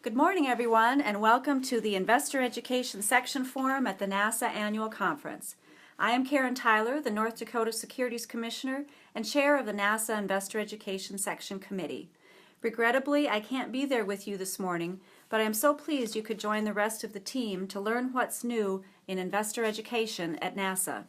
Good morning, everyone, and welcome to the Investor Education Section Forum at the NASAA Annual Conference. I am Karen Tyler, the North Dakota Securities Commissioner and Chair of the NASAA Investor Education Section Committee. Regrettably, I can't be there with you this morning, but I am so pleased you could join the rest of the team to learn what's new in investor education at NASAA.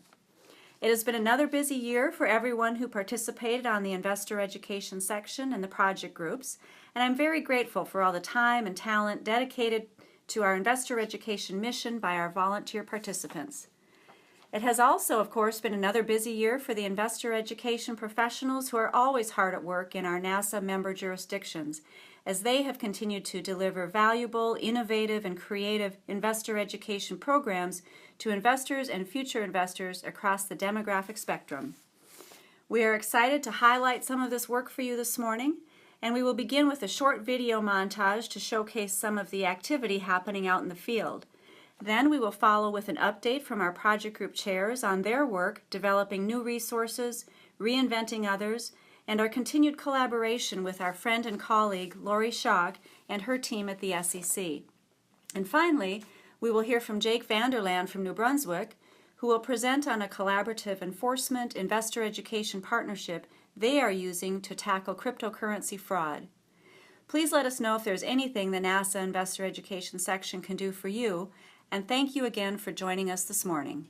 It has been another busy year for everyone who participated on the Investor Education section and the project groups, and I'm very grateful for all the time and talent dedicated to our investor education mission by our volunteer participants. It has also, of course, been another busy year for the investor education professionals who are always hard at work in our NASAA member jurisdictions, as they have continued to deliver valuable, innovative, and creative investor education programs to investors and future investors across the demographic spectrum. We are excited to highlight some of this work for you this morning, and we will begin with a short video montage to showcase some of the activity happening out in the field. Then we will follow with an update from our project group chairs on their work developing new resources, reinventing others, and our continued collaboration with our friend and colleague Lori Schock and her team at the SEC. And finally, we will hear from Jake Vanderland from New Brunswick, who will present on a collaborative enforcement investor education partnership they are using to tackle cryptocurrency fraud. Please let us know if there's anything the NASAA Investor Education section can do for you, and thank you again for joining us this morning.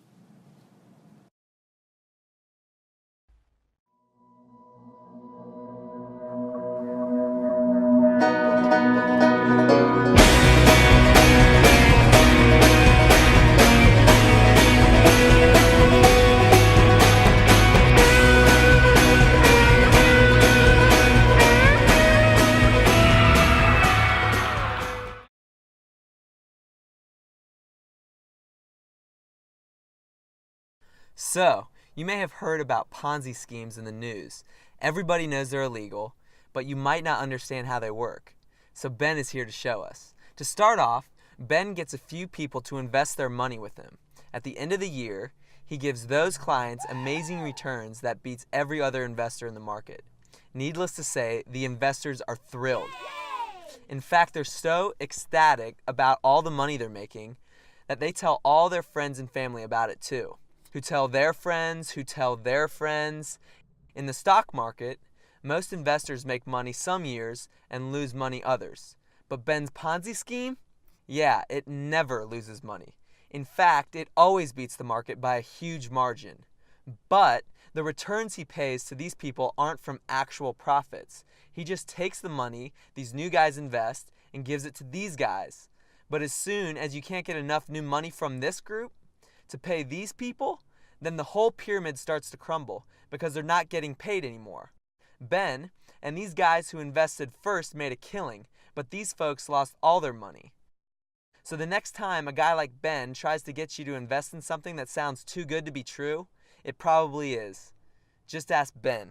So, you may have heard about Ponzi schemes in the news. Everybody knows they're illegal, but you might not understand how they work. So Ben is here to show us. To start off, Ben gets a few people to invest their money with him. At the end of the year, he gives those clients amazing returns that beats every other investor in the market. Needless to say, the investors are thrilled. In fact, they're so ecstatic about all the money they're making that they tell all their friends and family about it too, who tell their friends, who tell their friends. In the stock market, most investors make money some years and lose money others. But Ben's Ponzi scheme? Yeah, it never loses money. In fact, it always beats the market by a huge margin. But the returns he pays to these people aren't from actual profits. He just takes the money these new guys invest and gives it to these guys. But as soon as you can't get enough new money from this group to pay these people, then the whole pyramid starts to crumble because they're not getting paid anymore. Ben and these guys who invested first made a killing, but these folks lost all their money. So the next time a guy like Ben tries to get you to invest in something that sounds too good to be true, it probably is. Just ask Ben.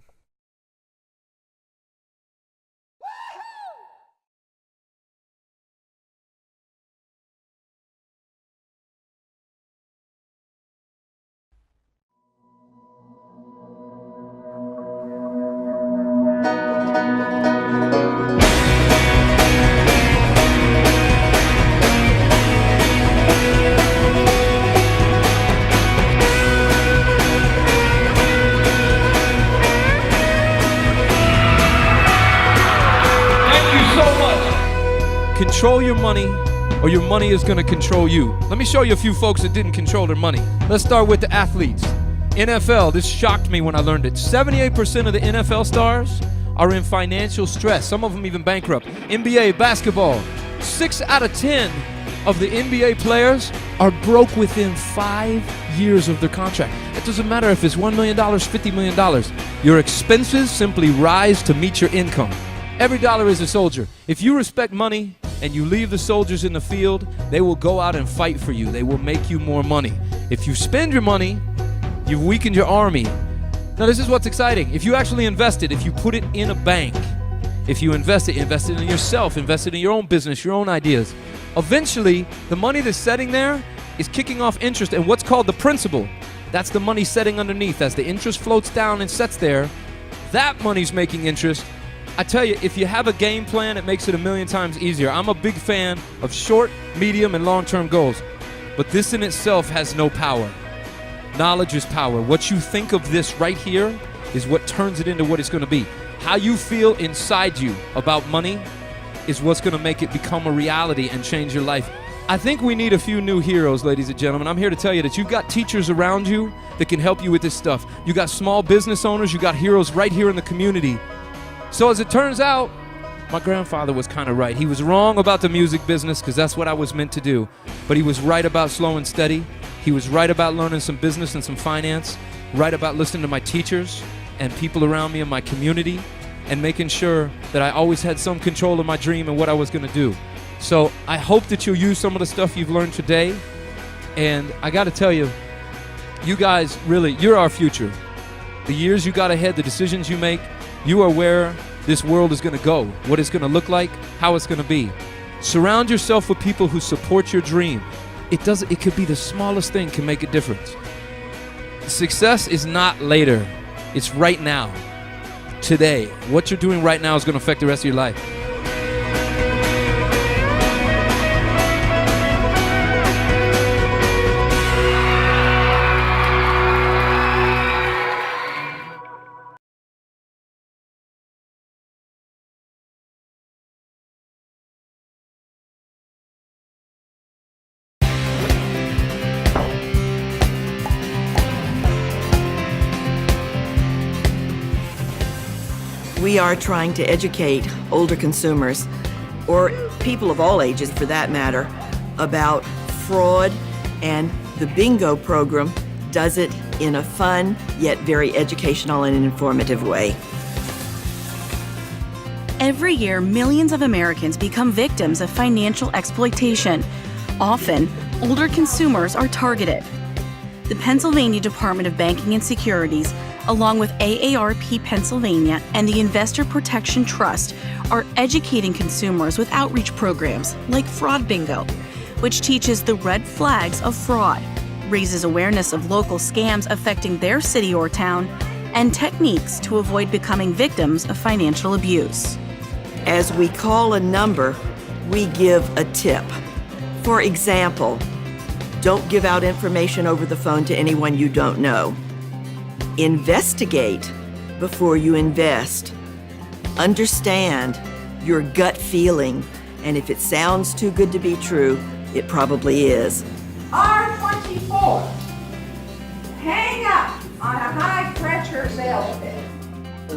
Control your money, or your money is going to control you. Let me show you a few folks that didn't control their money. Let's start with the athletes. NFL, this shocked me when I learned it. 78% of the NFL stars are in financial stress, some of them even bankrupt. NBA basketball, 6 out of 10 of the NBA players are broke within 5 years of their contract. It doesn't matter if it's $1 million, $50 million. Your expenses simply rise to meet your income. Every dollar is a soldier. If you respect money and you leave the soldiers in the field, they will go out and fight for you. They will make you more money. If you spend your money, you've weakened your army. Now this is what's exciting. If you actually invest it, if you put it in a bank, if you invest it in yourself, invest it in your own business, your own ideas, eventually the money that's sitting there is kicking off interest and what's called the principal. That's the money setting underneath. As the interest floats down and sets there, that money's making interest. I tell you, if you have a game plan, it makes it a million times easier. I'm a big fan of short, medium, and long-term goals. But this in itself has no power. Knowledge is power. What you think of this right here is what turns it into what it's going to be. How you feel inside you about money is what's going to make it become a reality and change your life. I think we need a few new heroes, ladies and gentlemen. I'm here to tell you that you've got teachers around you that can help you with this stuff. You got small business owners. You got heroes right here in the community. So as it turns out, my grandfather was kind of right. He was wrong about the music business because that's what I was meant to do. But he was right about slow and steady. He was right about learning some business and some finance, right about listening to my teachers and people around me in my community, and making sure that I always had some control of my dream and what I was going to do. So I hope that you'll use some of the stuff you've learned today. And I got to tell you, you guys, really, you're our future. The years you got ahead, the decisions you make, you are where this world is going to go, what it's going to look like, how it's going to be. Surround yourself with people who support your dream. It could be the smallest thing can make a difference. Success is not later. It's right now. Today. What you're doing right now is going to affect the rest of your life. We are trying to educate older consumers, or people of all ages for that matter, about fraud, and the bingo program does it in a fun yet very educational and informative way. Every year, millions of Americans become victims of financial exploitation. Often, older consumers are targeted. The Pennsylvania Department of Banking and Securities, along with AARP Pennsylvania and the Investor Protection Trust, are educating consumers with outreach programs like Fraud Bingo, which teaches the red flags of fraud, raises awareness of local scams affecting their city or town, and techniques to avoid becoming victims of financial abuse. As we call a number, we give a tip. For example, don't give out information over the phone to anyone you don't know. Investigate before you invest. Understand your gut feeling, and if it sounds too good to be true, it probably is. R24, hang up on a high-pressure sales pitch.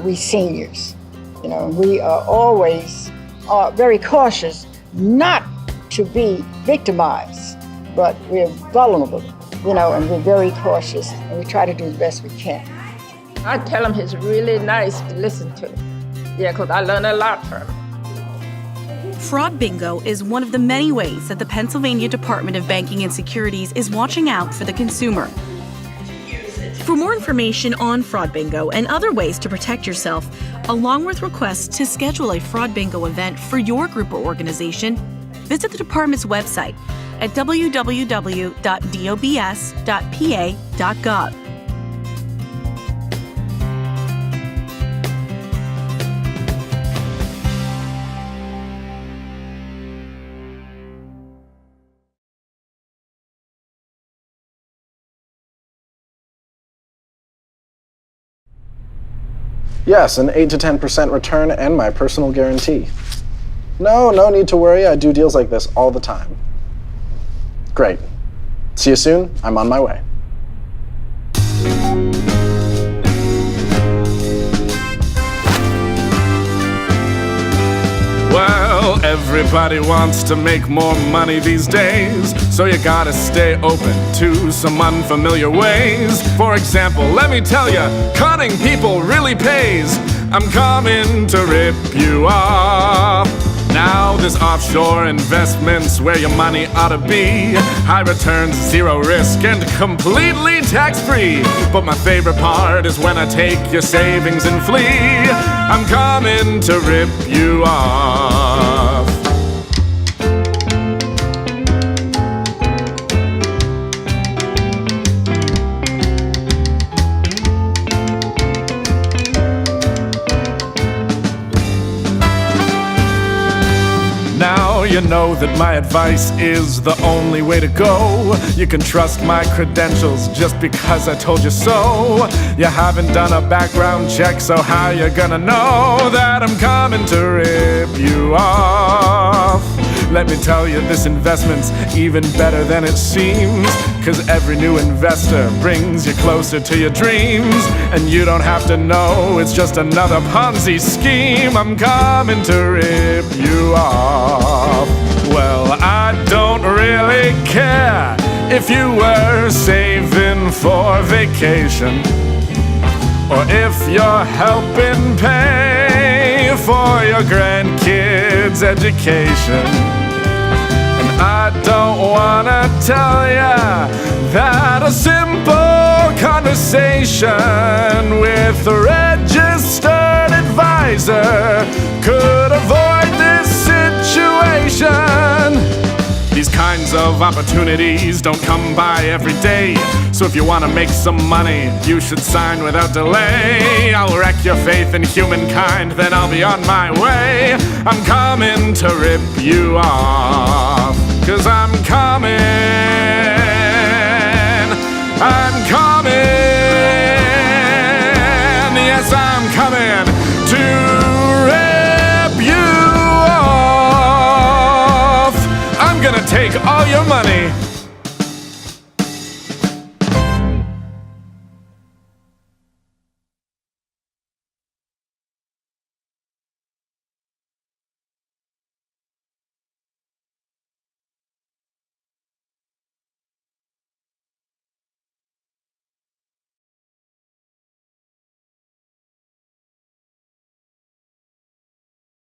We seniors, we are always very cautious not to be victimized, but we're vulnerable, and we're very cautious, and we try to do the best we can. I tell him he's really nice to listen to. Yeah, because I learn a lot from him. Fraud Bingo is one of the many ways that the Pennsylvania Department of Banking and Securities is watching out for the consumer. For more information on Fraud Bingo and other ways to protect yourself, along with requests to schedule a Fraud Bingo event for your group or organization, visit the department's website at www.dobs.pa.gov. Yes, an 8 to 10% return and my personal guarantee. No need to worry. I do deals like this all the time. Great. See you soon. I'm on my way. Well, everybody wants to make more money these days, so you gotta stay open to some unfamiliar ways. For example, let me tell you, conning people really pays. I'm coming to rip you off. Now there's offshore investments where your money ought to be. High returns, zero risk, and completely tax-free. But my favorite part is when I take your savings and flee. I'm coming to rip you off. you know that my advice is the only way to go. You can trust my credentials just because I told you so. You haven't done a background check, so how you gonna know that I'm coming to rip you off? Let me tell you, this investment's even better than it seems, 'cause every new investor brings you closer to your dreams. And you don't have to know it's just another Ponzi scheme. I'm coming to rip you off. Well, I don't really care if you were saving for vacation, or if you're helping pay for your grandkids' education. I don't wanna tell ya that a simple conversation with a registered advisor could avoid this situation. These kinds of opportunities don't come by every day, so if you wanna make some money, you should sign without delay. I'll wreck your faith in humankind, then I'll be on my way. I'm coming to rip you off, 'cause I'm coming, yes, I'm coming to rip you off. I'm gonna take all your money